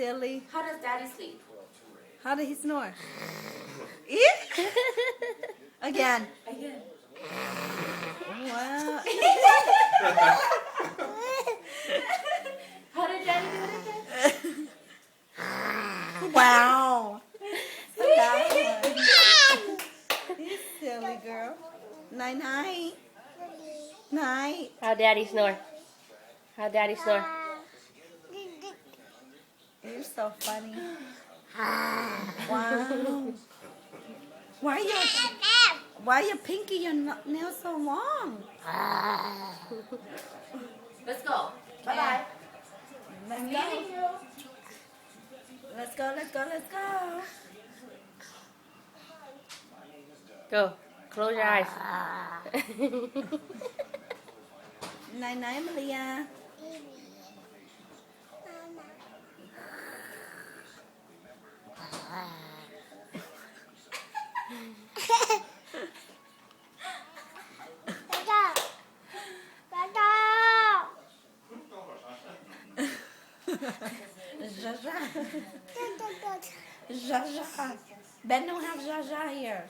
silly. How does Daddy sleep? How did he snore? Yeah. Again. Again. Wow. How did Daddy do it again? Wow. That one. You silly girl. Night night. Night. How Daddy snore? How Daddy snore? You're so funny. Wow. Why your pinky, your nails so long? Let's go. Bye-bye. Let's I'm go. leaving you. Let's go, let's go, let's go. Go. Close your eyes. Night night, Maliyah. Jaja. Jaja. Ben don't have Jaja here.